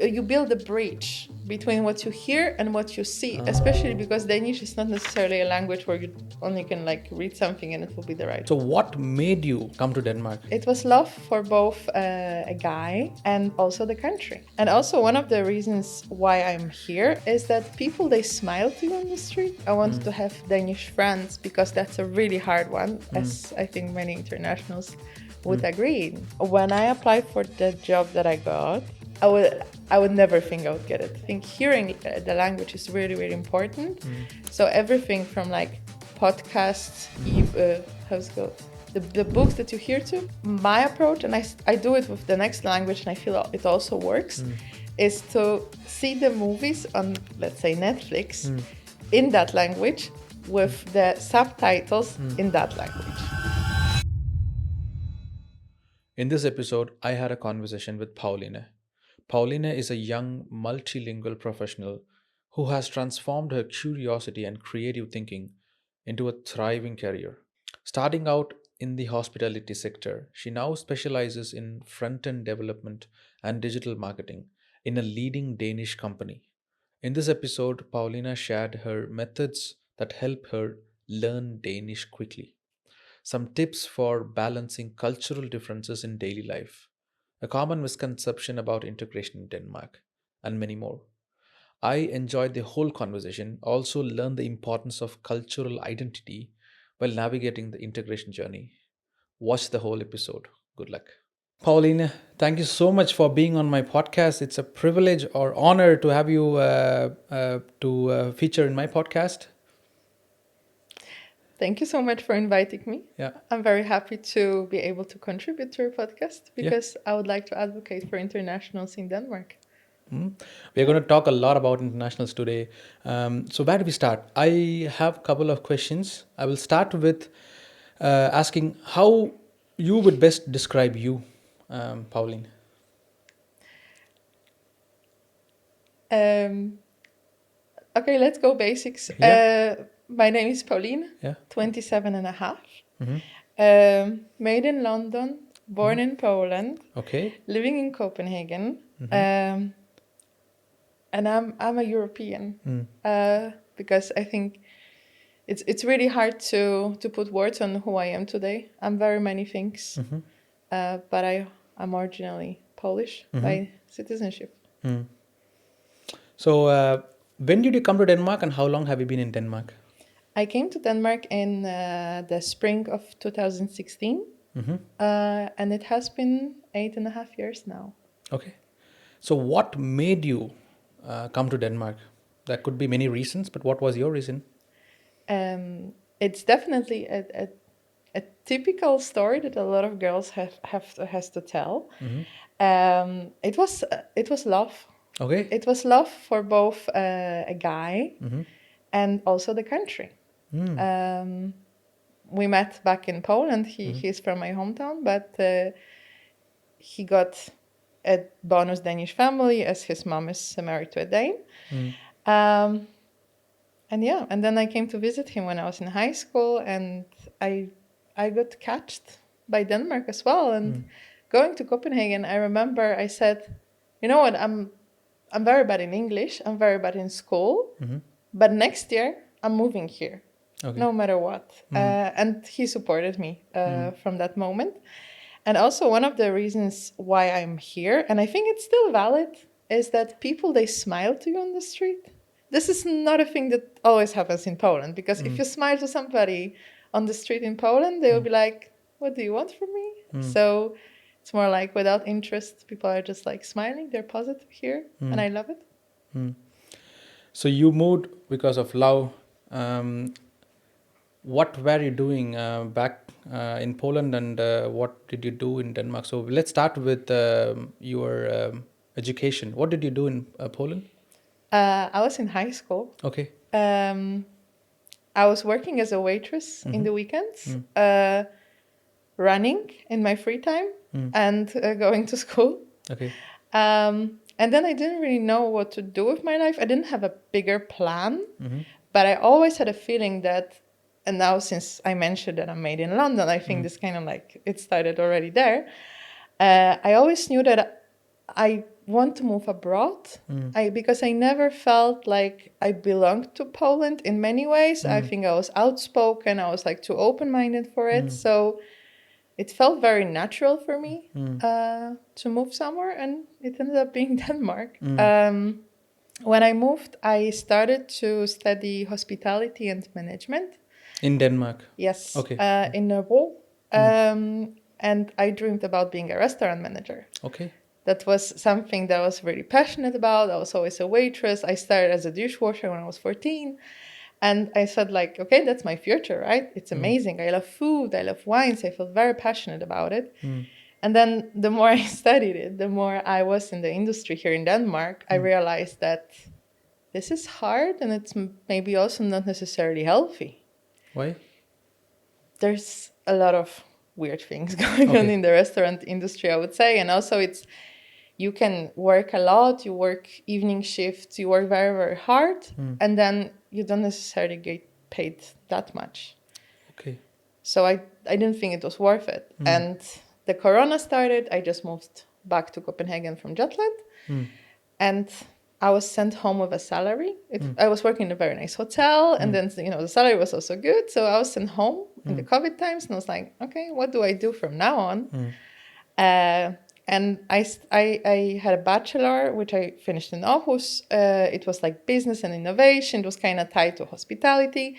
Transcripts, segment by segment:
you build a bridge between what you hear and what you see, especially because Danish is not necessarily a language where you only can like read something and it will be the right. So, what made you come to Denmark? It was love for both a guy and also the country. And also one of the reasons why I'm here is that people, they smile to you on the street. I wanted to have Danish friends because that's a really hard one, as I think many internationals would agree. When I applied for the job that I got, I would never think I would get it. I think hearing the language is really, really important. So everything from like podcasts, how's it called? The books that you hear to. My approach, and I do it with the next language, and I feel it also works, is to see the movies on, let's say, Netflix in that language with the subtitles in that language. In this episode, I had a conversation with Paulina. Paulina is a young multilingual professional who has transformed her curiosity and creative thinking into a thriving career. Starting out in the hospitality sector, she now specializes in front end development and digital marketing in a leading Danish company. In this episode, Paulina shared her methods that help her learn Danish quickly, some tips for balancing cultural differences in daily life, a common misconception about integration in Denmark, and many more. I enjoyed the whole conversation, also learned the importance of cultural identity while navigating the integration journey. Watch the whole episode. Good luck. Pauline, thank you so much for being on my podcast. It's a privilege or honor to have you to feature in my podcast. Thank you so much for inviting me. Yeah. I'm very happy to be able to contribute to your podcast Yeah. because I would like to advocate for internationals in Denmark. We're going to talk a lot about internationals today. So, where do we start? I have a couple of questions. I will start with asking how you would best describe you, Pauline. Okay, let's go basics. Yeah. My name is Paulina, Yeah. 27 and a half. Mm-hmm. Made in London, born in Poland, Okay. living in Copenhagen. And I'm a European because I think it's really hard to put words on who I am today. I'm very many things, but I'm originally Polish by citizenship. So, when did you come to Denmark and how long have you been in Denmark? I came to Denmark in the spring of 2016, and it has been 8.5 years now. Okay. So, what made you come to Denmark? There could be many reasons, but what was your reason? It's definitely a typical story that a lot of girls has to tell. It was love. Okay. It was love for both a guy and also the country. We met back in Poland. He's from my hometown, but he got a bonus Danish family as his mom is married to a Dane. And then I came to visit him when I was in high school, and I got catched by Denmark as well. And going to Copenhagen, I remember I said, you know what, I'm very bad in English, I'm very bad in school, but next year I'm moving here, no matter what. And he supported me from that moment. And also one of the reasons why I'm here, and I think it's still valid, is that people, they smile to you on the street. This is not a thing that always happens in Poland, because if you smile to somebody on the street in Poland, they will be like, what do you want from me? So it's more like without interest, people are just like smiling, they're positive here, and I love it. So you moved because of love. What were you doing back in Poland, and what did you do in Denmark? So let's start with your education. What did you do in Poland? I was in high school. Okay. I was working as a waitress in the weekends, running in my free time, and going to school. Okay. And then I didn't really know what to do with my life. I didn't have a bigger plan, but I always had a feeling that, and now since I mentioned that I'm made in London, I think this kind of like, it started already there. I always knew that I want to move abroad. Because I never felt like I belonged to Poland in many ways. I think I was outspoken. I was like too open-minded for it. So it felt very natural for me to move somewhere, and it ended up being Denmark. When I moved, I started to study hospitality and management. In Denmark? Yes, Okay. in Norway. And I dreamed about being a restaurant manager. Okay. That was something that I was really passionate about. I was always a waitress. I started as a dishwasher when I was 14. And I said, like, okay, that's my future, right? It's amazing. I love food. I love wines. I feel very passionate about it. And then the more I studied it, the more I was in the industry here in Denmark, I realized that this is hard and it's maybe also not necessarily healthy. Why? There's a lot of weird things going on in the restaurant industry, I would say. And also you can work a lot, you work evening shifts, you work very, very hard, and then you don't necessarily get paid that much. Okay. So I didn't think it was worth it. And the corona started, I just moved back to Copenhagen from Jutland. And I was sent home with a salary. I was working in a very nice hotel, and then the salary was also good. So I was sent home in the COVID times, and I was like, okay, what do I do from now on? And I had a bachelor, which I finished in Aarhus. It was like business and innovation. It was kind of tied to hospitality,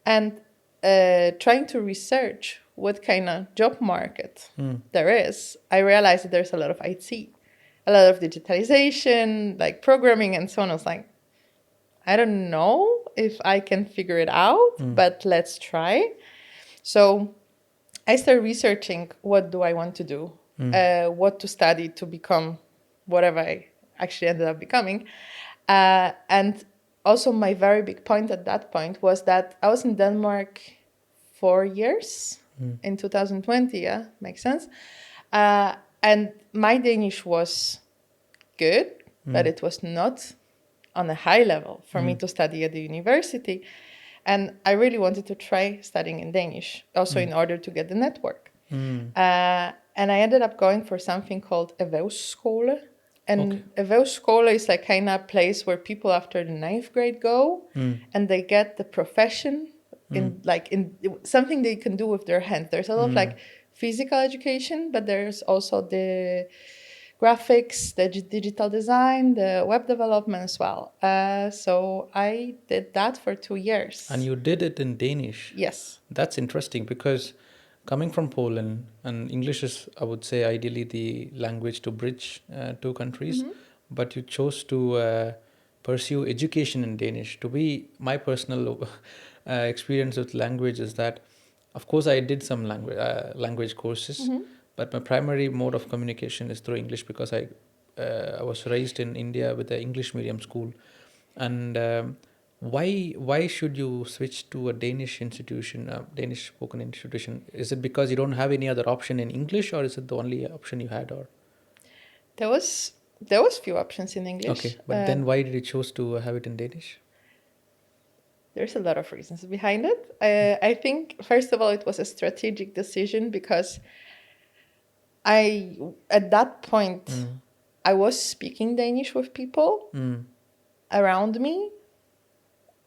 and trying to research what kind of job market there is. I realized that there's a lot of IT. A lot of digitalization, like programming and so on. I was like, I don't know if I can figure it out, but let's try. So I started researching, what do I want to do? What to study to become whatever I actually ended up becoming. And also my very big point at that point was that I was in Denmark 4 years in 2020. Yeah, makes sense. And my Danish was good, but it was not on a high level for me to study at the university. And I really wanted to try studying in Danish, also in order to get the network. And I ended up going for something called erhvervsskole. And erhvervsskole is like kind of place where people after the 9th grade go and they get the profession in something they can do with their hands. There's a lot of like physical education, but there's also the graphics, the digital design, the web development as well. So I did that for 2 years. And you did it in Danish? Yes. That's interesting, because coming from Poland, and English is, I would say, ideally the language to bridge two countries, but you chose to pursue education in Danish. To be my personal experience with language is that, of course, I did some language courses, but my primary mode of communication is through English, because I was raised in India with an English medium school. And why should you switch to a Danish institution, a Danish spoken institution? Is it because you don't have any other option in English, or is it the only option you had? Or there was few options in English. Okay, but then why did you choose to have it in Danish? There's a lot of reasons behind it. I think, first of all, it was a strategic decision because at that point, I was speaking Danish with people around me,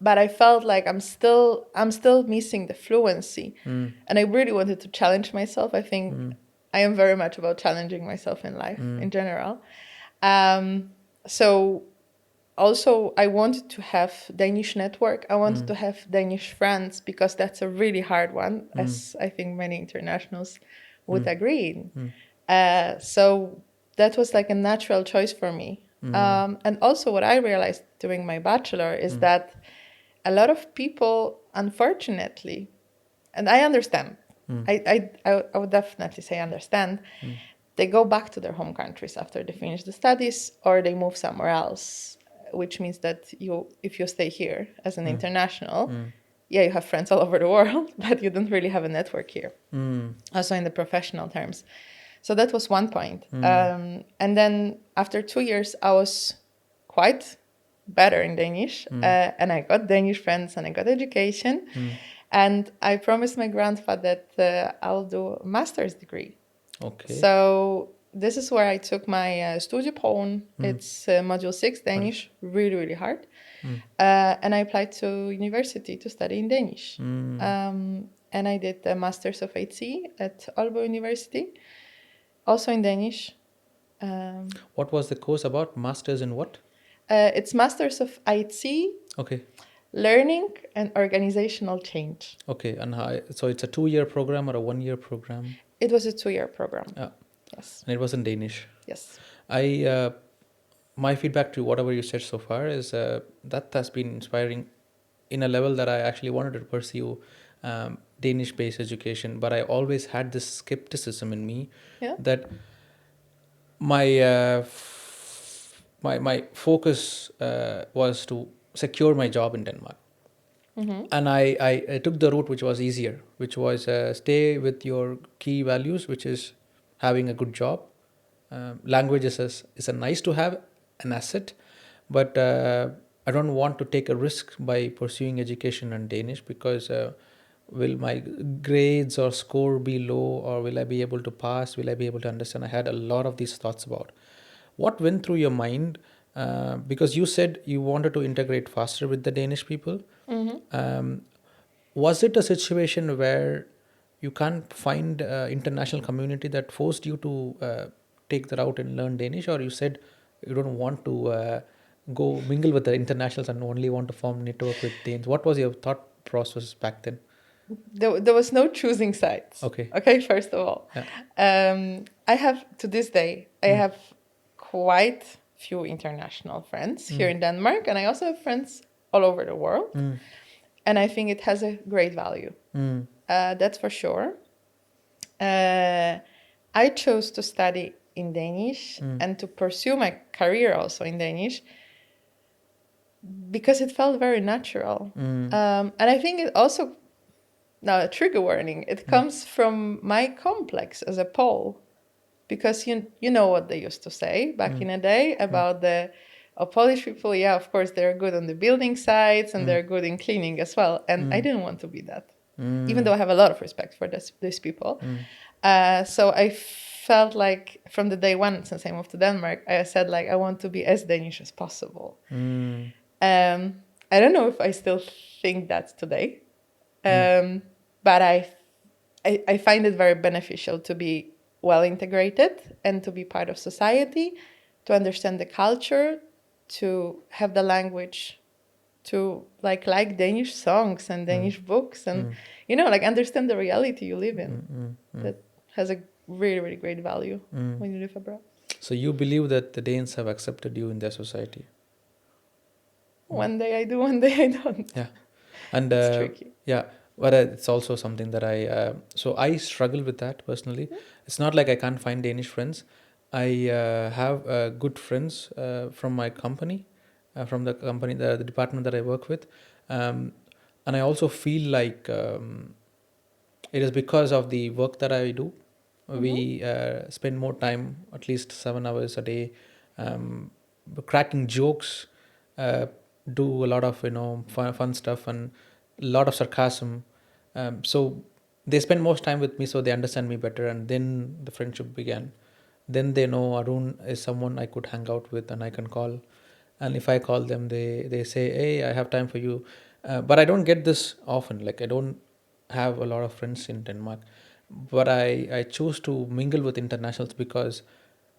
but I felt like I'm still missing the fluency, and I really wanted to challenge myself. I think I am very much about challenging myself in life in general. So also I wanted to have Danish network. I wanted to have Danish friends, because that's a really hard one, as I think many internationals would agree. So that was like a natural choice for me. And also what I realized during my bachelor is that a lot of people, unfortunately, and I understand, I would definitely say understand, they go back to their home countries after they finish the studies, or they move somewhere else, which means that if you stay here as an international, you have friends all over the world, but you don't really have a network here, also in the professional terms. So that was one point. And then after 2 years, I was quite better in Danish, and I got Danish friends and I got education. And I promised my grandfather that I'll do a master's degree. Okay. So this is where I took my studiepoen. It's module 6 Danish, really, really hard. And I applied to university to study in Danish. And I did the Masters of 8C at Aalborg University, also in Danish. What was the course about? Masters in what? It's Masters of 8C, Okay. Learning and Organizational Change. Okay. And so it's a 2-year program or a 1-year program? It was a 2-year program. Yeah. Yes. And it was in Danish. Yes. My feedback to whatever you said so far is that has been inspiring in a level that I actually wanted to pursue Danish-based education, but I always had this skepticism in me that my focus was to secure my job in Denmark. And I took the route which was easier, which was stay with your key values, which is having a good job. Language is a nice to have, an asset, but I don't want to take a risk by pursuing education in Danish because will my grades or score be low, or will I be able to pass? Will I be able to understand? I had a lot of these thoughts about what went through your mind, because you said you wanted to integrate faster with the Danish people. Was it a situation where you can't find international community that forced you to take the route and learn Danish, or you said you don't want to go mingle with the internationals and only want to form network with Danes? What was your thought process back then? There was no choosing sides. Okay, first of all. I have, to this day, I have quite few international friends here in Denmark, and I also have friends all over the world. And I think it has a great value. That's for sure. I chose to study in Danish and to pursue my career also in Danish because it felt very natural. And I think it also, now a trigger warning, it comes from my complex as a Pole. Because you know what they used to say back in the day about the Polish people. Yeah, of course, they're good on the building sites and they're good in cleaning as well. And I didn't want to be that, even though I have a lot of respect for these people. So I felt like from the day one, since I moved to Denmark, I said, like, I want to be as Danish as possible. I don't know if I still think that today, but I find it very beneficial to be well integrated and to be part of society, to understand the culture, to have the language, to like Danish songs and Danish books, and like understand the reality you live in. That has a really, really great value when you live abroad. So you believe that the Danes have accepted you in their society? One day I do, one day I don't. Yeah. And it's tricky. Yeah, but it's also something that I struggle with that personally. It's not like I can't find Danish friends. I have good friends from my company, from the company, the department that I work with, and I also feel like it is because of the work that I do. We spend more time, at least 7 hours a day, cracking jokes, do a lot of fun stuff and a lot of sarcasm. So they spend most time with me, so they understand me better, and then the friendship began. Then they know Arun is someone I could hang out with and I can call. And if I call them, they say, "Hey, I have time for you." But I don't get this often. Like, I don't have a lot of friends in Denmark, but I choose to mingle with internationals because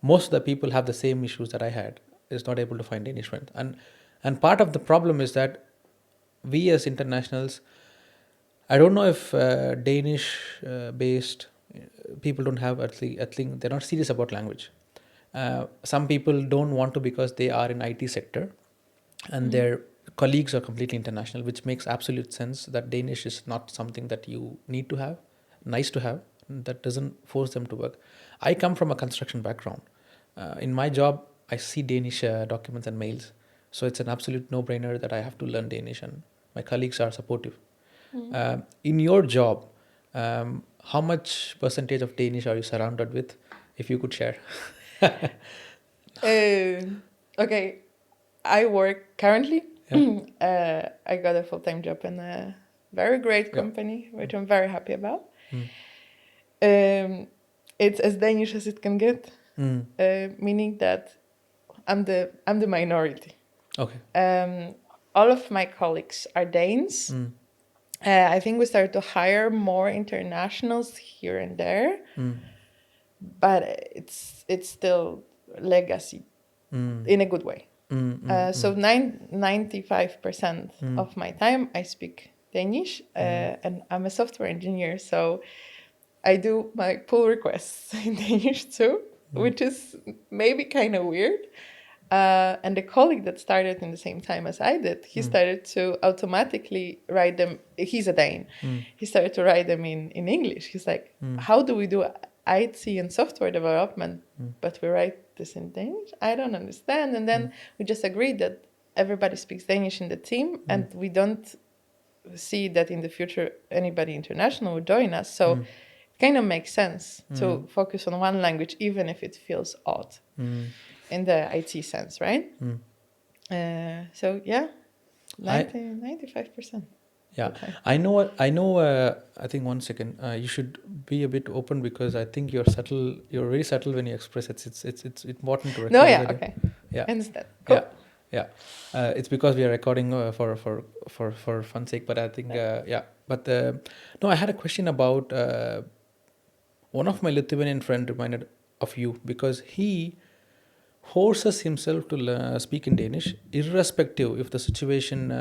most of the people have the same issues that I had. Is not able to find Danish friends, and part of the problem is that we as internationals, I don't know if Danish based people don't have, at least they're not serious about language. Some people don't want to because they are in IT sector and their colleagues are completely international, which makes absolute sense that Danish is not something that you need to have, nice to have, that doesn't force them to work. I come from a construction background. In my job, I see Danish documents and mails. So it's an absolute no-brainer that I have to learn Danish, and my colleagues are supportive. In your job, how much percentage of Danish are you surrounded with, if you could share? Okay, I work currently. I got a full-time job in a very great company, which I'm very happy about. It's as Danish as it can get. meaning that I'm the minority. Okay. All of my colleagues are Danes. I think we started to hire more internationals here and there, but it's still legacy in a good way. So 95% of my time I speak Danish, and I'm a software engineer, so I do my pull requests in Danish too, which is maybe kind of weird. And the colleague that started in the same time as I did, he started to automatically write them. He's a Dane. He started to write them in English. He's like, how do we do IT and software development, but we write this in Danish? I don't understand. And then we just agreed that everybody speaks Danish in the team, and we don't see that in the future anybody international would join us. So it kind of makes sense to focus on one language, even if it feels odd in the IT sense, right? So yeah, 95%. Yeah, I know. I know. I think 1 second. You should be a bit open because I think you're subtle. You're very subtle when you express it. It's important to record. No, yeah, the video. okay. Yeah. I understand. Cool. Yeah. It's because we are recording for fun sake. But I think yeah. But no, I had a question about one of my Lithuanian friend reminded of you because he forces himself to speak in Danish, irrespective if the situation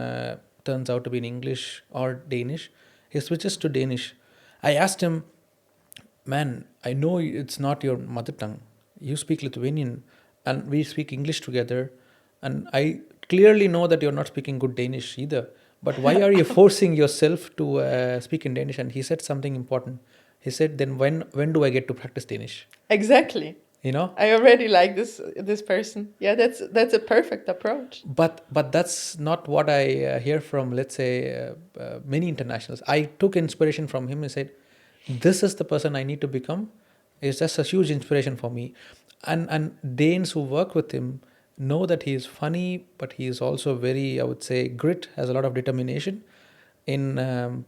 turns out to be in English or Danish. He switches to Danish. I asked him, man, I know it's not your mother tongue. You speak Lithuanian and we speak English together. And I clearly know that you're not speaking good Danish either. But why are you forcing yourself to speak in Danish? And he said something important. He said, then when do I get to practice Danish? Exactly. You know? I already like this person. Yeah, that's a perfect approach. But that's not what I hear from, let's say, many internationals. I took inspiration from him and said, this is the person I need to become. It's just a huge inspiration for me. And Danes who work with him know that he is funny, but he is also very, I would say, grit, has a lot of determination in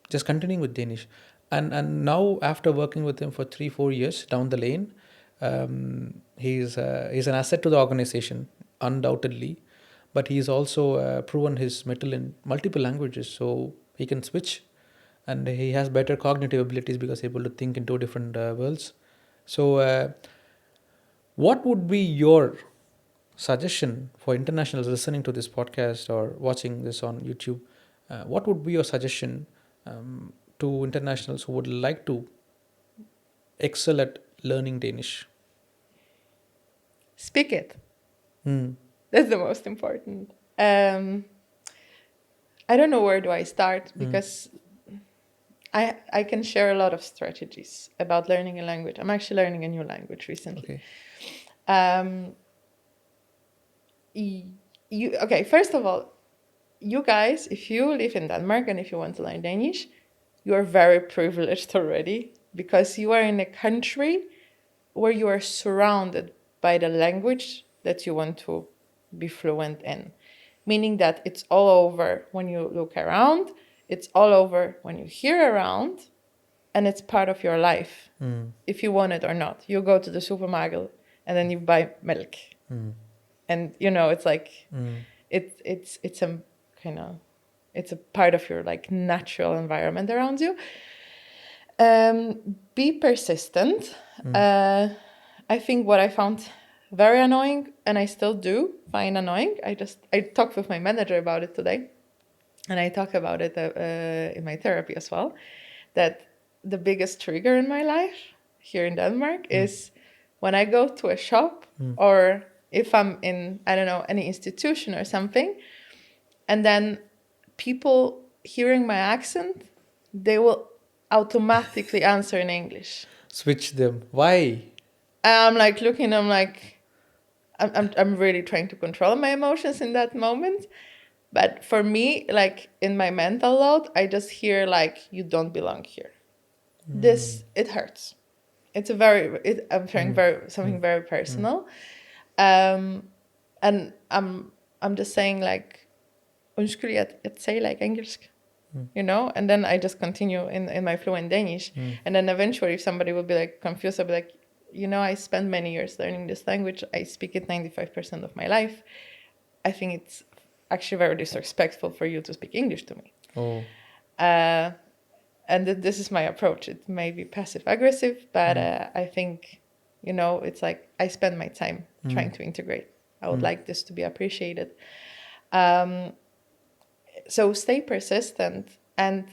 just continuing with Danish. And now after working with him for 3-4 years down the lane, he's an asset to the organization, undoubtedly, but he's also proven his mettle in multiple languages, so he can switch, and he has better cognitive abilities because he's able to think in two different worlds. So, what would be your suggestion for internationals listening to this podcast or watching this on YouTube? What would be your suggestion to internationals who would like to excel at learning Danish? Speak it. That's the most important. I don't know where do I start because I can share a lot of strategies about learning a language. I'm actually learning a new language recently. Okay. Okay, first of all, you guys, if you live in Denmark and if you want to learn Danish, you are very privileged already because you are in a country where you are surrounded by the language that you want to be fluent in. Meaning that it's all over when you look around, it's all over when you hear around, and it's part of your life, if you want it or not. You go to the supermarket and then you buy milk. And it's like it's a kind of it's a part of your like natural environment around you. Be persistent. I think what I found very annoying, and I still do find annoying, I talked with my manager about it today, and I talk about it in my therapy as well, that the biggest trigger in my life here in Denmark is when I go to a shop or if I'm in, I don't know, any institution or something, and then people hearing my accent, they will automatically answer in English. Switch them. Why? I'm like looking, I'm really trying to control my emotions in that moment. But for me, like in my mental load, I just hear like, you don't belong here. It hurts. I'm sharing something very personal. And I'm just saying like, undskyld, jeg taler ikke engelsk. And then I just continue in my fluent Danish. And then eventually if somebody will be like confused, I'll be like, I spent many years learning this language. I speak it 95% of my life. I think it's actually very disrespectful for you to speak English to me. Oh. Uh, and this is my approach. It may be passive aggressive, but I think, it's like I spend my time trying to integrate. I would like this to be appreciated. So stay persistent, and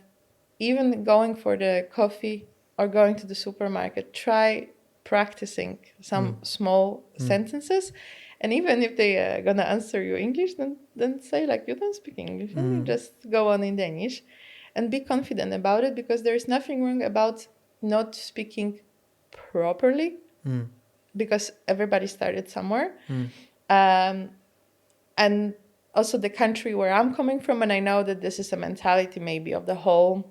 even going for the coffee or going to the supermarket, try practicing some small sentences. And even if they gonna answer you English, then say like you don't speak English, and you just go on in Danish, and be confident about it, because there is nothing wrong about not speaking properly, because everybody started somewhere. And also the country where I'm coming from, and I know that this is a mentality maybe of the whole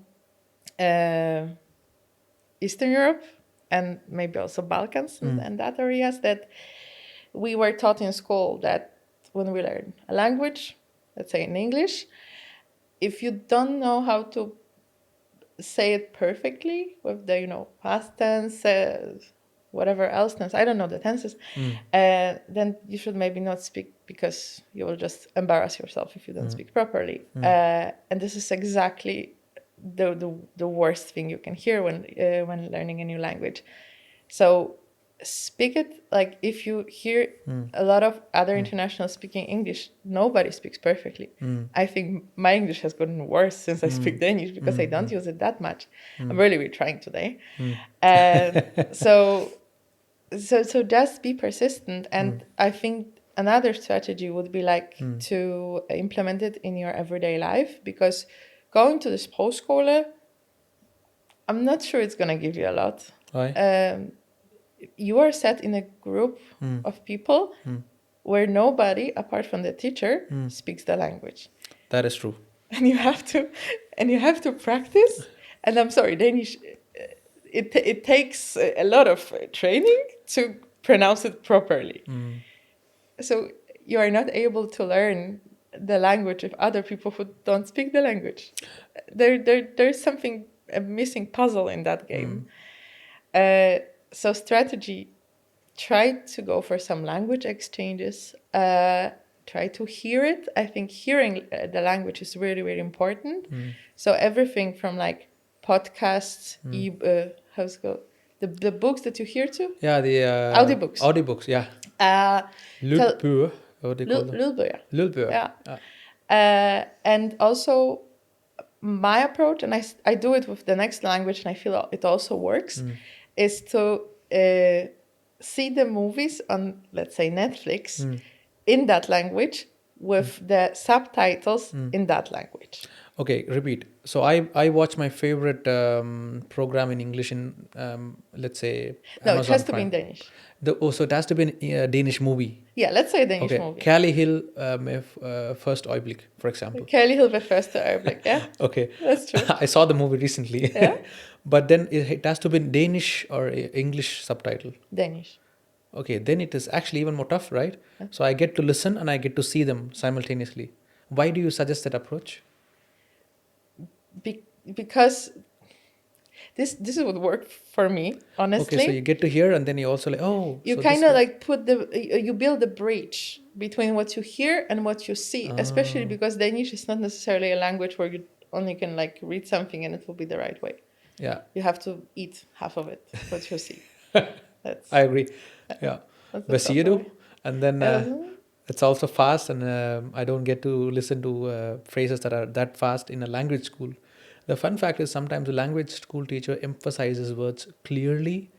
Eastern Europe and maybe also Balkans and that areas, that we were taught in school that when we learn a language, let's say in English, if you don't know how to say it perfectly with the past tense, whatever else tense, I don't know the tenses, then you should maybe not speak, because you will just embarrass yourself if you don't speak properly. And this is exactly the worst thing you can hear when learning a new language. So speak it. Like, if you hear a lot of other internationals speaking English, nobody speaks perfectly. I think my English has gotten worse since I speak Danish, because I don't use it that much. I'm really trying today. And so just be persistent. And I think another strategy would be like to implement it in your everyday life, because going to this Sprogskole, I'm not sure it's going to give you a lot. Why? You are set in a group of people where nobody apart from the teacher speaks the language. That is true. And you have to practice. And I'm sorry, Danish, it takes a lot of training to pronounce it properly. So you are not able to learn the language of other people who don't speak the language. There's something, a missing puzzle in that game. So strategy, try to go for some language exchanges. Try to hear it. I think hearing the language is really, really important. So everything from like podcasts, how's it called? The books that you hear to? Yeah, the Audiobooks. Audiobooks, yeah. Lydbøger, what do they call them? Lydbøger. Lydbøger. Yeah. And also my approach, and I do it with the next language, and I feel it also works, is to see the movies on, let's say, Netflix in that language with the subtitles in that language. Okay, repeat. So I watch my favorite program in English in, let's say, No, Amazon it has to Prime. be in Danish. So it has to be a Danish movie. Yeah, let's say a Danish movie. Kærlig Hill med First Øjeblik, for example. Kærlig Hill ved første øjeblik, yeah. Okay. That's true. I saw the movie recently. Yeah. But then it has to be in Danish or English subtitle. Danish. Okay, then it is actually even more tough, right? Yeah. So I get to listen and I get to see them simultaneously. Why do you suggest that approach? Because this would work for me, honestly. Okay, so you get to hear, and then you also you so kind of like you build a bridge between what you hear and what you see, especially because Danish is not necessarily a language where you only can like read something and it will be the right way. Yeah, you have to eat half of it, what you see. I agree. Yeah, and then it's also fast, and I don't get to listen to phrases that are that fast in a language school. The fun fact is sometimes the language school teacher emphasizes words clearly,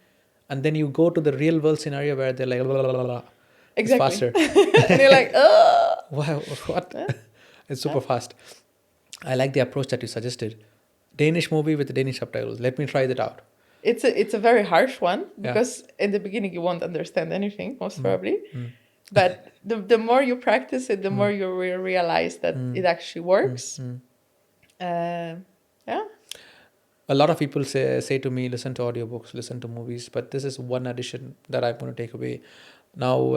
and then you go to the real world scenario where they're like, blah, blah, blah, blah. Exactly. It's faster. And you're like, oh. Wow, what? It's super fast. I like the approach that you suggested. Danish movie with the Danish subtitles. Let me try that out. It's a very harsh one, because in the beginning you won't understand anything, most probably. But the more you practice it, the more you will realize that it actually works. Yeah. A lot of people say to me, listen to audiobooks, listen to movies, but this is one addition that I'm going to take away. Now,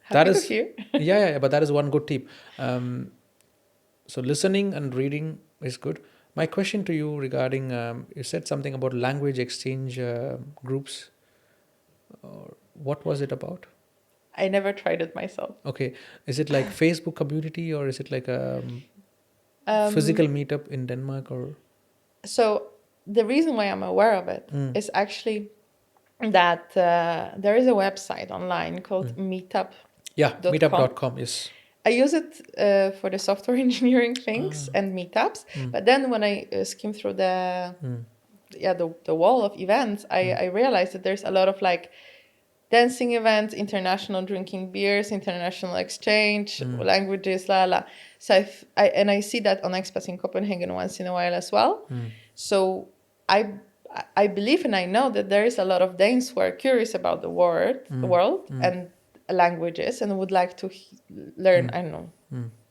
that is yeah, but that is one good tip. So listening and reading is good. My question to you regarding, you said something about language exchange groups. Or what was it about? I never tried it myself. Okay. Is it like Facebook community, or is it like a Um, physical meetup in Denmark, or? so the reason why I'm aware of it Mm. is actually that there is a website online called meetup.com. Yeah, meetup.com. Yes. I use it for the software engineering things and meetups, but then when I skim through the wall of events, I realized that there's a lot of like dancing events, international drinking beers, international exchange, languages, la la. So I see that on expats in Copenhagen once in a while as well. So I I believe and I know that there is a lot of Danes who are curious about the world and languages and would like to learn, I don't know,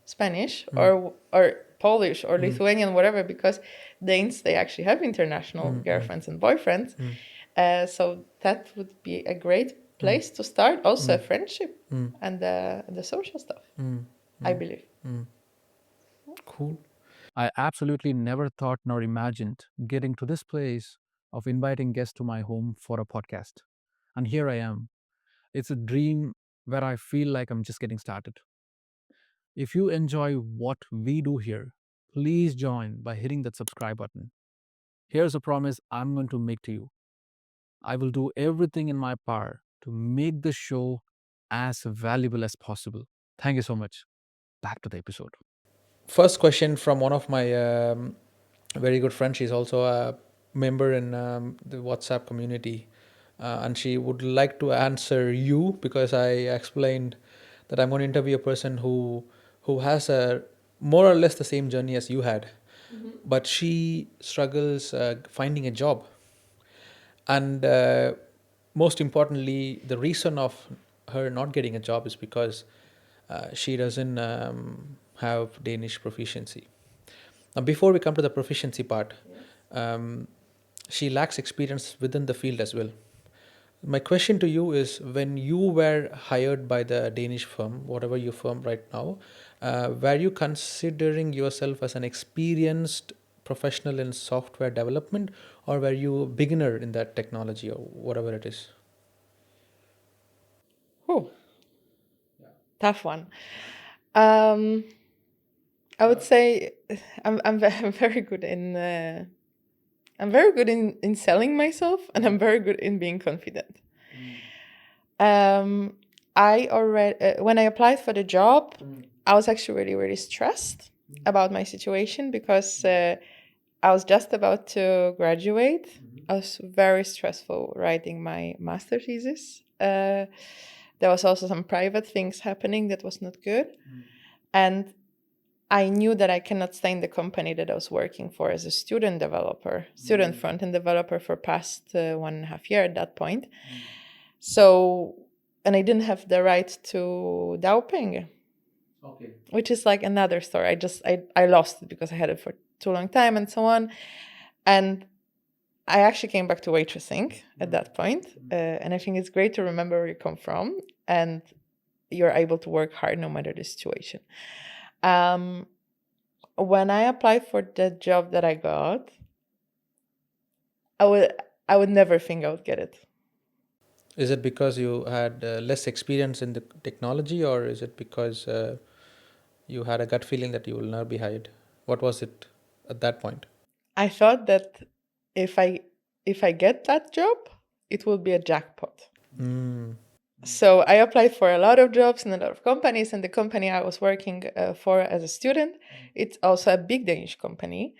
Spanish or Polish or Lithuanian, whatever, because Danes, they actually have international girlfriends and boyfriends. So that would be a great place to start. Also, a friendship and the social stuff, I believe. Cool. I absolutely never thought nor imagined getting to this place of inviting guests to my home for a podcast. And here I am. It's a dream where I feel like I'm just getting started. If you enjoy what we do here, please join by hitting that subscribe button. Here's a promise I'm going to make to you. I will do everything in my power to make the show as valuable as possible. Thank you so much. Back to the episode. First question from one of my very good friends. She's also a member in the WhatsApp community, and she would like to answer you because I explained that I'm going to interview a person who has a more or less the same journey as you had, but she struggles finding a job, and most importantly, the reason of her not getting a job is because she doesn't have Danish proficiency. Now, before we come to the proficiency part, um, she lacks experience within the field as well. My question to you is, when you were hired by the Danish firm, whatever your firm right now, were you considering yourself as an experienced professional in software development, or were you a beginner in that technology or whatever it is? Oh, tough one. Um, I would say I'm very good in selling myself, and I'm very good in being confident. Um, I already when I applied for the job, I was actually really really stressed about my situation because I was just about to graduate. I was very stressful writing my master thesis. There was also some private things happening that was not good, and I knew that I cannot stay in the company that I was working for as a student developer, student front-end developer for past 1.5 years at that point. So, and I didn't have the right to dowping, which is like another story. I lost it because I had it for too long time and so on. And I actually came back to waitressing at that point. And I think it's great to remember where you come from and you're able to work hard no matter the situation. When I applied for the job that I got, I would never think I would get it. Is it because you had less experience in the technology, or is it because you had a gut feeling that you will not be hired? What was it at that point? I thought that if I get that job, it will be a jackpot. So I applied for a lot of jobs in a lot of companies, and the company I was working for as a student, it's also a big Danish company.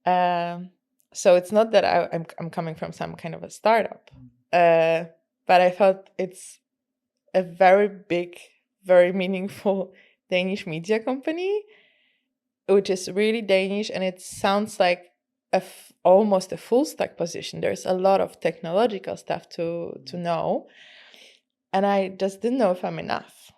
So it's not that I'm coming from some kind of a startup, but I thought it's a very big, very meaningful Danish media company, which is really Danish, and it sounds like almost a full stack position. There's a lot of technological stuff to know, and I just didn't know if I'm enough.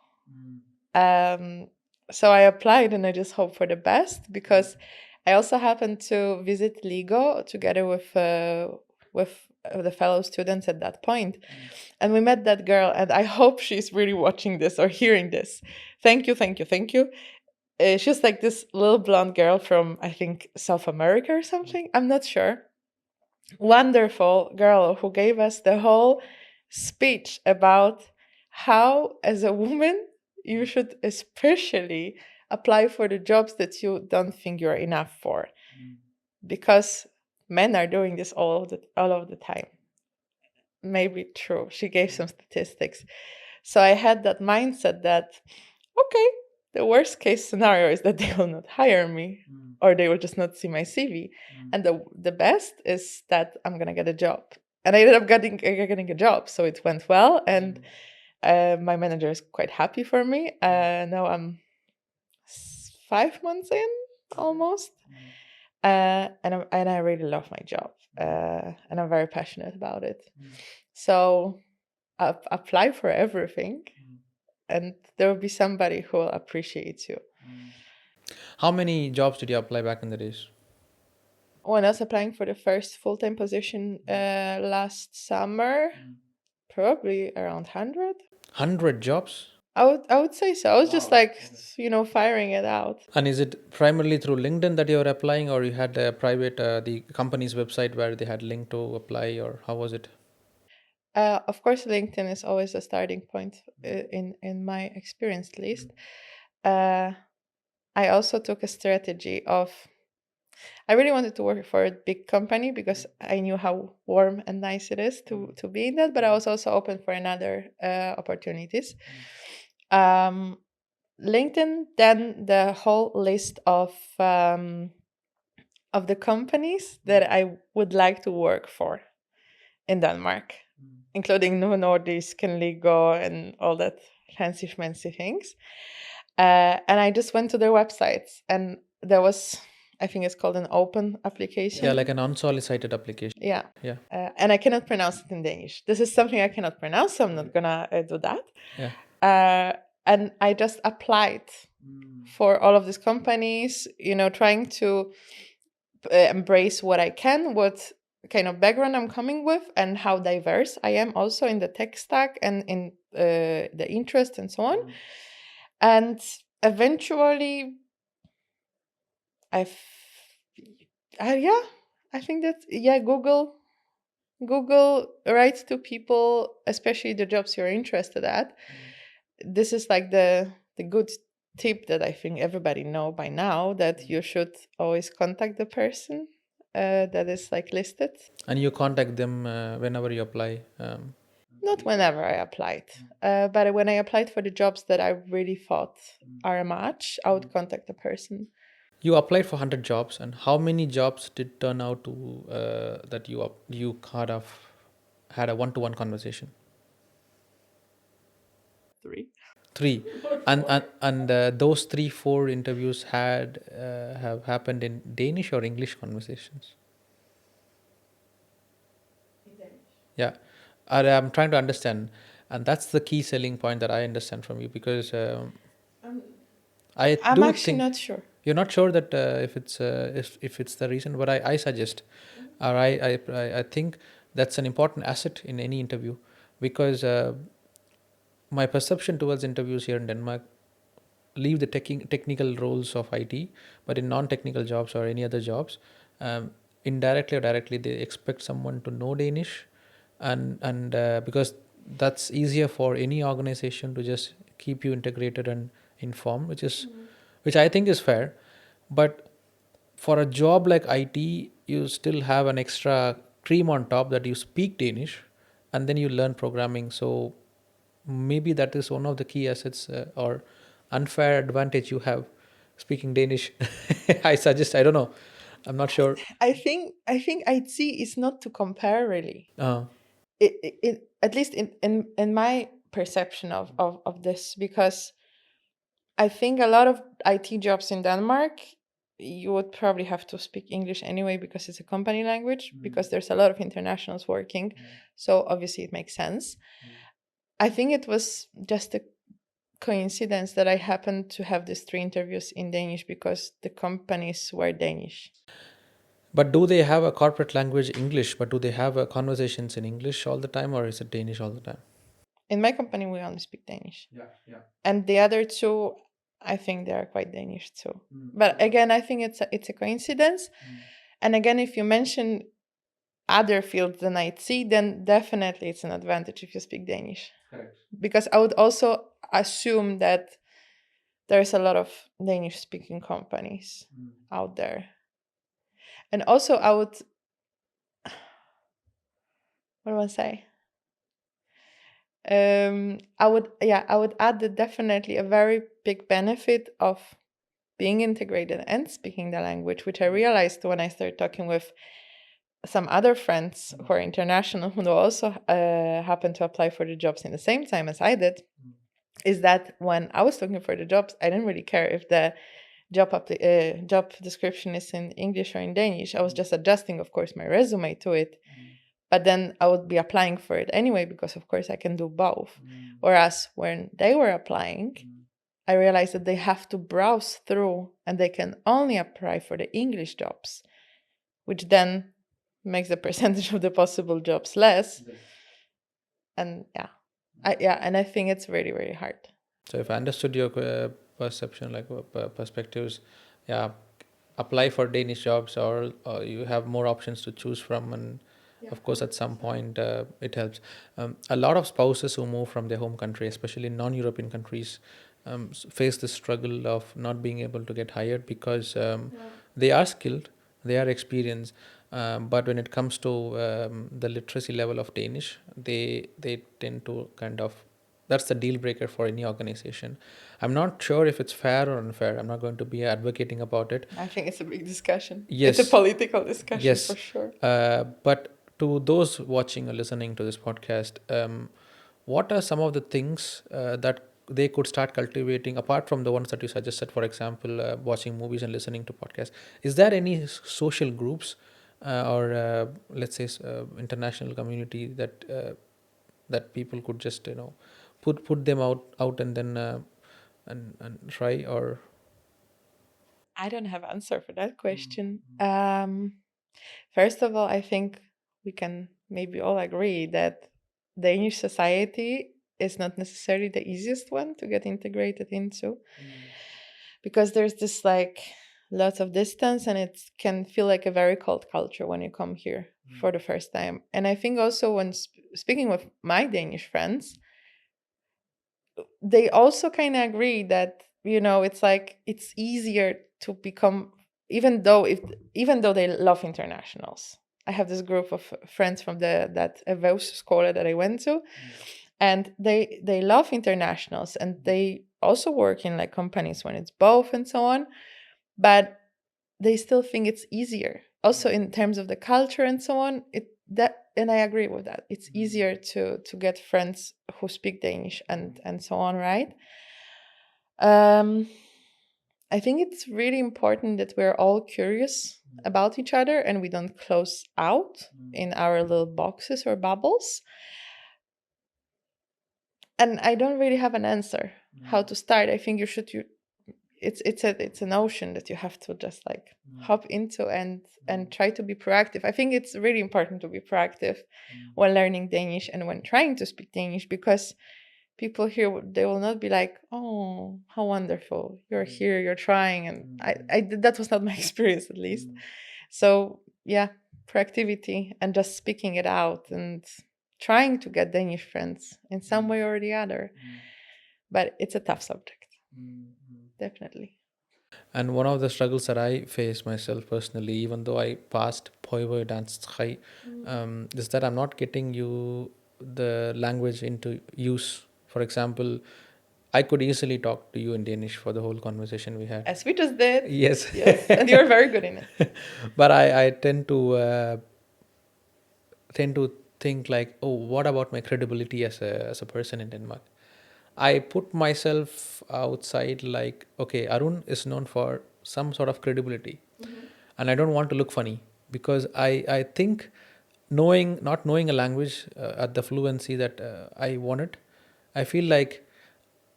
So I applied, and I just hope for the best, because I also happened to visit Ligo together with the fellow students at that point. And we met that girl, and I hope she's really watching this or hearing this. Thank you, thank you, thank you. She's like this little blonde girl from, I think, South America or something. I'm not sure. Wonderful girl who gave us the whole speech about how, as a woman, you should especially apply for the jobs that you don't think you're enough for, because men are doing this all of the time. Maybe true. She gave some statistics. So I had that mindset that, okay, the worst case scenario is that they will not hire me, or they will just not see my CV. And the best is that I'm gonna get a job. And I ended up getting a job. So it went well, and my manager is quite happy for me. Now I'm 5 months in almost. And I really love my job, and I'm very passionate about it. So apply for everything, and there will be somebody who will appreciate you. How many jobs did you apply back in the days? When I was applying for the first full-time position last summer, probably around 100. 100 jobs? I would say so. I was just like, firing it out. And is it primarily through LinkedIn that you're applying, or you had a private, the company's website where they had link to apply, or how was it? Of course, LinkedIn is always a starting point, in my experience, at least. Uh, I also took a strategy of, I really wanted to work for a big company because I knew how warm and nice it is to be in that, but I was also open for another opportunities. Um, LinkedIn, then the whole list of the companies that I would like to work for in Denmark, including Novo Nordisk and Ligo and all that fancy schmancy things. And I just went to their websites, and there was, I think it's called an open application. Yeah, like an unsolicited application. Yeah. Yeah. And I cannot pronounce it in Danish. This is something I cannot pronounce, so I'm not gonna do that. Yeah. And I just applied for all of these companies, trying to embrace what I can, what kind of background I'm coming with, and how diverse I am also in the tech stack and in the interest and so on. And eventually, I've, yeah, I think that, yeah, Google writes to people, especially the jobs you're interested at. This is like the good tip that I think everybody know by now, that you should always contact the person that is like listed. And you contact them whenever you apply. Not whenever I applied, but when I applied for the jobs that I really thought are a match, I would contact the person. You applied for 100 jobs, and how many jobs did turn out to that you kind of had a one-to-one conversation? Three. Three. And those 3 4 interviews have happened in Danish or English conversations? Yeah. I'm trying to understand, and that's the key selling point that I understand from you, because I I'm do actually think not sure. you're not sure that if it's the reason, but I suggest, or I think that's an important asset in any interview, because my perception towards interviews here in Denmark leave the technical roles of IT, but in non-technical jobs or any other jobs, indirectly or directly, they expect someone to know Danish, and because that's easier for any organization to just keep you integrated and informed, which I think is fair. But for a job like IT, you still have an extra cream on top, that you speak Danish, and then you learn programming. So maybe that is one of the key assets, or unfair advantage you have, speaking Danish. I suggest, I don't know, I'm not sure. I think IT is not to compare, really. uh, At least in my perception of this, because I think a lot of IT jobs in Denmark, you would probably have to speak English anyway, because it's a company language, because there's a lot of internationals working. So obviously it makes sense. I think it was just a coincidence that I happened to have these 3 interviews in Danish, because the companies were Danish. but do they have a corporate language English, but do they have conversations in English all the time, or is it Danish all the time? In my company, we only speak Danish. And the other two, I think they are quite Danish too. But again, I think it's a coincidence. And again, if you mention other fields than IT, then definitely it's an advantage if you speak Danish. Correct. Because I would also assume that there's a lot of Danish speaking companies out there. And also, what do I say? I would add that definitely a very big benefit of being integrated and speaking the language, which I realized when I started talking with some other friends who are international who also happened to apply for the jobs in the same time as I did, is that when I was looking for the jobs, I didn't really care if the job description is in English or in Danish. I was just adjusting, of course, my resume to it. But then I would be applying for it anyway, because of course I can do both. Whereas when they were applying, I realized that they have to browse through and they can only apply for the English jobs, which then makes the percentage of the possible jobs less. Yes. And and I think it's really, really hard. So if I understood your perception, like perspectives, yeah, apply for Danish jobs, or you have more options to choose from, and of course at some point it helps. A lot of spouses who move from their home country, especially in non-European countries, face the struggle of not being able to get hired because they are skilled, they are experienced, but when it comes to the literacy level of Danish, they tend to kind of, that's the deal breaker for any organization. I'm not sure if it's fair or unfair. I'm not going to be advocating about it. I think it's a big discussion. Yes. It's a political discussion. Yes. For sure. But to those watching or listening to this podcast, what are some of the things that they could start cultivating apart from the ones that you suggested? For example, watching movies and listening to podcasts. Is there any social groups or let's say international community that people could just put them out and then and try? Or I don't have answer for that question. First of all, I think we can maybe all agree that Danish society is not necessarily the easiest one to get integrated into, because there's this like lots of distance, and it can feel like a very cold culture when you come here for the first time. And I think also when speaking with my Danish friends, they also kind of agree that it's like it's easier to become, even though they love internationals. I have this group of friends from that school that I went to, and they love internationals, and they also work in like companies when it's both and so on, but they still think it's easier also in terms of the culture and so on. And I agree with that. It's easier to get friends who speak Danish and so on, right? I think it's really important that we're all curious about each other and we don't close out in our little boxes or bubbles. And I don't really have an answer how to start. I think it's an ocean that you have to just like hop into and try to be proactive. I think it's really important to be proactive when learning Danish and when trying to speak Danish, because people here, they will not be like, oh, how wonderful, you're here, you're trying. And that was not my experience, at least. So yeah, proactivity and just speaking it out and trying to get Danish friends in some way or the other. But it's a tough subject. Definitely. And one of the struggles that I face myself personally, even though I passed Poivo Dance High, is that I'm not getting the language into use. For example, I could easily talk to you in Danish for the whole conversation we had. As we just did. Yes. Yes. And you're very good in it. But I tend to think like, oh, what about my credibility as a person in Denmark? I put myself outside like, okay, Arun is known for some sort of credibility, and I don't want to look funny because I think not knowing a language at the fluency that I wanted, I feel like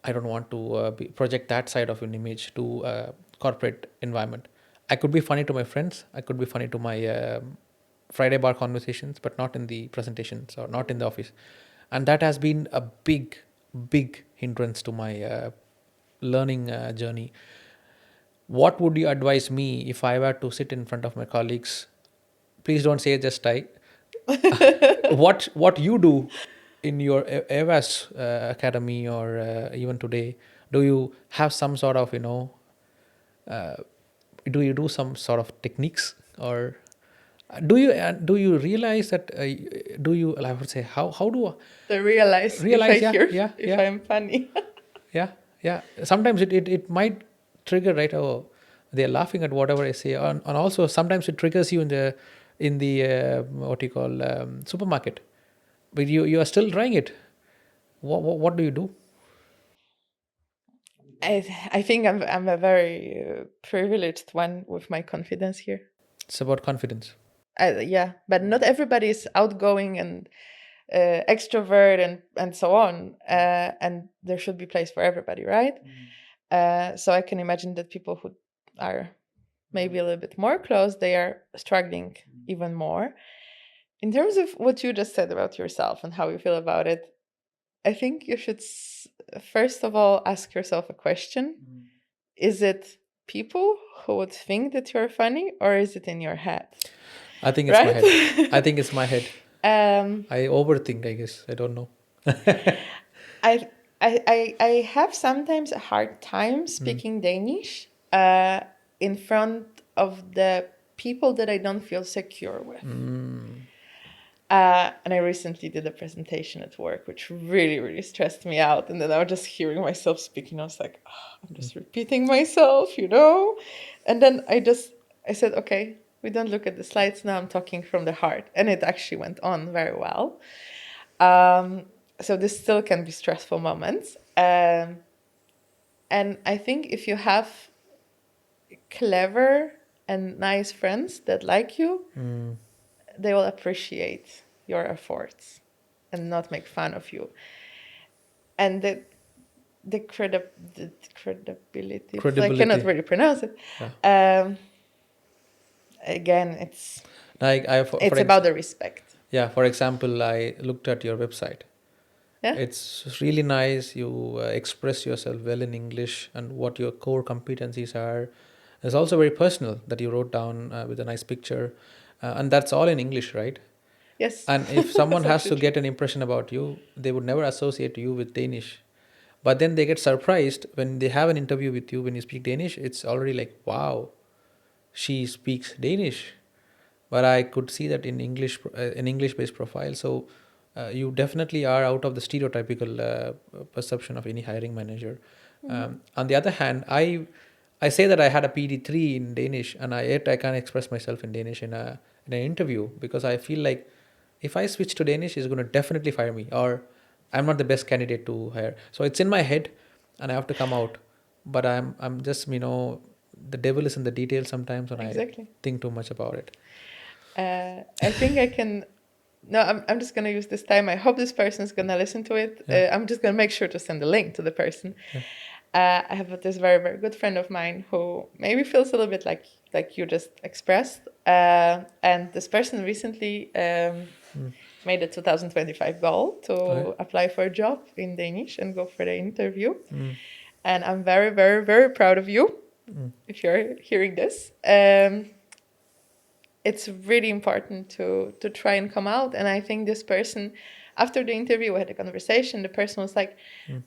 I don't want to project that side of an image to corporate environment. I could be funny to my friends. I could be funny to my Friday bar conversations, but not in the presentations or not in the office. And that has been a big, big hindrance to my learning journey. What would you advise me if I were to sit in front of my colleagues? Please don't say just I. What you do in your EVAS academy, or even today, do you have some sort of, do you do some sort of techniques, or do you realize that, do you, I would say, how do To realize if I realize, yeah, hear yeah, if yeah, I'm funny. yeah, yeah, sometimes it might trigger, right? Oh, they're laughing at whatever I say, and also sometimes it triggers you in the what you call, supermarket, but you are still trying it. What do you do? I think I'm a very privileged one with my confidence here. It's about confidence. Yeah, but not everybody is outgoing and extrovert and so on. And there should be place for everybody, right? So I can imagine that people who are maybe a little bit more close, they are struggling even more. In terms of what you just said about yourself and how you feel about it, I think you should first of all ask yourself a question. Is it people who would think that you're funny, or is it in your head? I think it's my Right? head. I think it's my head. um, I overthink, I guess. I don't know. I, I have sometimes a hard time speaking Danish in front of the people that I don't feel secure with. And I recently did a presentation at work, which really, really stressed me out. And then I was just hearing myself speaking. I was like, oh, I'm just repeating myself, you know? And then I said, okay, we don't look at the slides now. I'm talking from the heart. And it actually went on very well. So this still can be stressful moments. And I think if you have clever and nice friends that like you, they will appreciate your efforts and not make fun of you. And the credibility, I cannot Credibility. really pronounce it. Yeah. Again, Like it's about the respect. yeah, for example, I looked at your website. Yeah. It's really nice. You express yourself well in English and what your core competencies are. It's also very personal that you wrote down with a nice picture, and that's all in English, right? Yes. And if someone That's has actually to true. get an impression about you, they would never associate you with Danish. But then they get surprised when they have an interview with you. When you speak Danish, it's already like, wow, she speaks Danish. But I could see that in English, an English-based profile. So you definitely are out of the stereotypical perception of any hiring manager. On the other hand, I say that I had a PD3 in Danish, and yet I can't express myself in Danish in an interview, because I feel like if I switch to Danish, it's going to definitely fire me, or I'm not the best candidate to hire. So it's in my head, and I have to come out. But I'm just, the devil is in the details sometimes, and I Exactly. think too much about it. I think I can. No, I'm just gonna use this time. I hope this person is gonna listen to it. Yeah. I'm just gonna make sure to send a link to the person. Yeah. I have this very, very good friend of mine who maybe feels a little bit like you just expressed. And this person recently made a 2025 goal to Okay. apply for a job in Danish and go for the interview. And I'm very, very, very proud of you if you're hearing this. It's really important to try and come out. And I think this person, after the interview, we had a conversation. The person was like,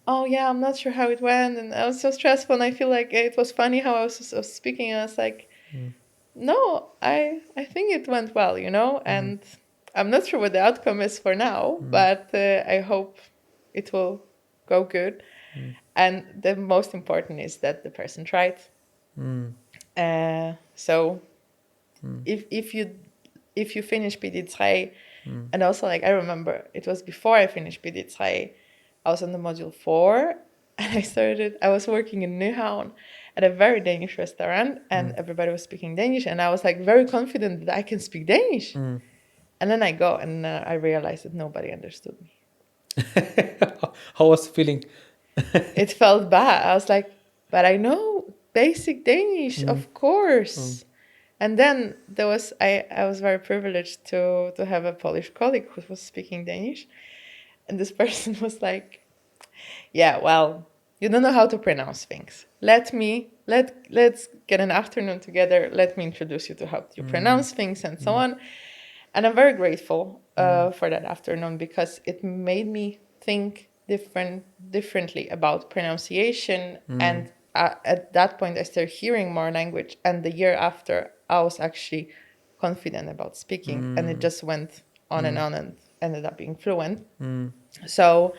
oh yeah, I'm not sure how it went, and I was so stressful, and I feel like it was funny how I was speaking. And I was like, no, I think it went well, and I'm not sure what the outcome is for now, but I hope it will go good. And the most important is that the person tried. So if you finish PD3, and also, like, I remember it was before I finished PD3, I was on the module 4, and I was working in Nyhavn at a very Danish restaurant, and everybody was speaking Danish, and I was like very confident that I can speak Danish. And then I go, and I realized that nobody understood me. How was the feeling? It felt bad. I was like, but I know basic Danish, of course. And then I was very privileged to have a Polish colleague who was speaking Danish. And this person was like, yeah, well, you don't know how to pronounce things. Let's get an afternoon together. Let me introduce you to how you pronounce things and so on. And I'm very grateful for that afternoon because it made me think differently about pronunciation. And at that point, I started hearing more language. And the year after, I was actually confident about speaking, and it just went on and ended up being fluent. So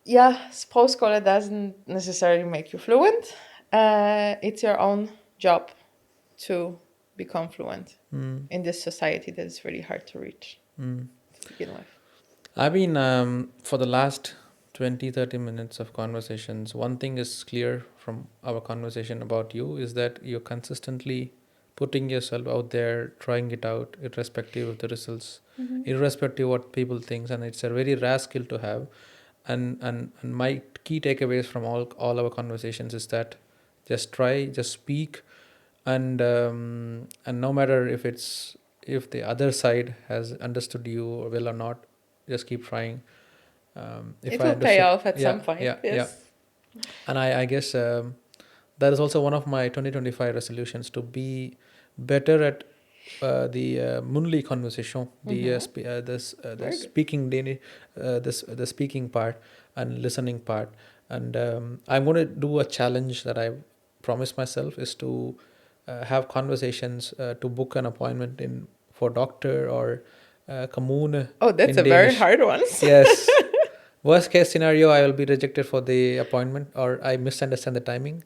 yeah, suppose scholar doesn't necessarily make you fluent. It's your own job to become fluent in this society that is really hard to reach to begin with. I've been, for the last 20, 30 minutes of conversations, one thing is clear from our conversation about you is that you're consistently putting yourself out there, trying it out, irrespective of the results, irrespective what people think, and it's a very rare skill to have. And my key takeaways from all our conversations is that just try, just speak, and no matter if the other side has understood you well or not, just keep trying. If It I will pay understood, off at yeah, some point, yeah, yeah. yes. And I guess that is also one of my 2025 resolutions, to be better at the Munli conversation, the Very good. speaking Danish, the speaking part and listening part. And I'm going to do a challenge that I promised myself, is to have conversations, to book an appointment in for doctor or commune Oh, that's in a very Danish. hard one. Yes. Worst case scenario, I will be rejected for the appointment, or I misunderstand the timing,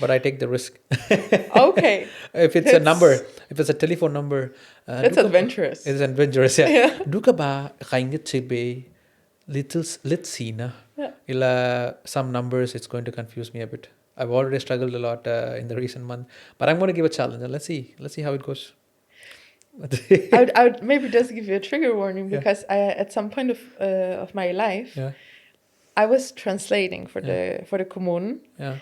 but I take the risk. Okay, If it's a that's number, if it's a telephone number, that's adventurous. it's adventurous. Yeah. Yeah. Du kan bare ringe til lidt senere. Yeah. Some numbers, it's going to confuse me a bit. I've already struggled a lot in the recent month, but I'm going to give a challenge, and let's see. Let's see how it goes. I would maybe just give you a trigger warning Yeah. because at some point of my life, Yeah. I was translating for Yeah. the commune, Yeah.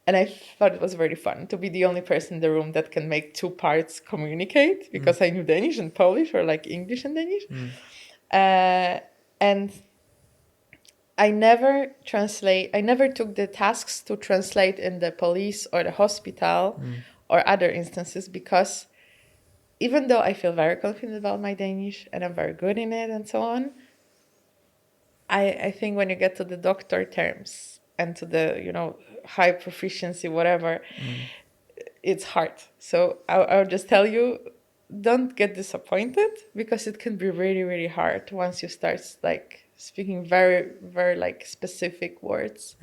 and I thought it was very fun to be the only person in the room that can make two parts communicate, because I knew Danish and Polish, or like English and Danish. And I never took the tasks to translate in the police or the hospital or other instances, because even though I feel very confident about my Danish and I'm very good in it and so on, I think when you get to the doctor terms and to the, high proficiency, whatever, it's hard. So I'll just tell you, don't get disappointed, because it can be really, really hard once you start like speaking very, very like specific words.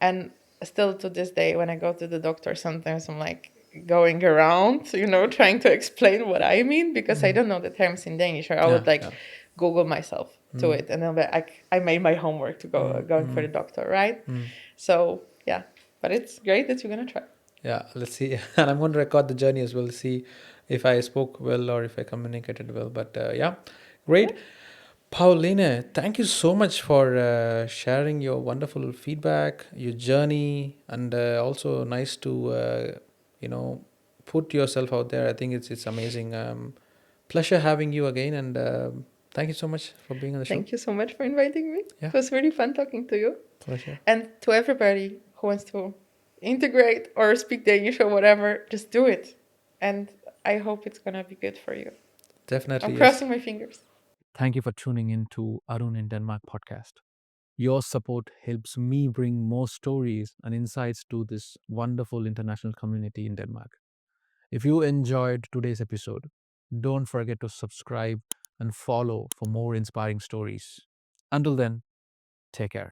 And still to this day, when I go to the doctor, sometimes I'm like going around, trying to explain what I mean, because I don't know the terms in Danish, or I would like Yeah. Google myself to it, and then I made my homework to going for the doctor, right? So yeah, but it's great that you're gonna try. Yeah, let's see. And I'm going to record the journey as well, see if I spoke well or if I communicated well. But yeah, great. Yeah. Paulina, thank you so much for sharing your wonderful feedback, your journey, and also nice to, you know, put yourself out there. I think it's amazing. Pleasure having you again, and thank you so much for being on the show. Thank you so much for inviting me. Yeah. It was really fun talking to you. Pleasure. And to everybody who wants to integrate or speak Danish or whatever, just do it. And I hope it's going to be good for you. Definitely. I'm Yes. crossing my fingers. Thank you for tuning in to Arun in Denmark podcast. Your support helps me bring more stories and insights to this wonderful international community in Denmark. If you enjoyed today's episode, don't forget to subscribe and follow for more inspiring stories. Until then, take care.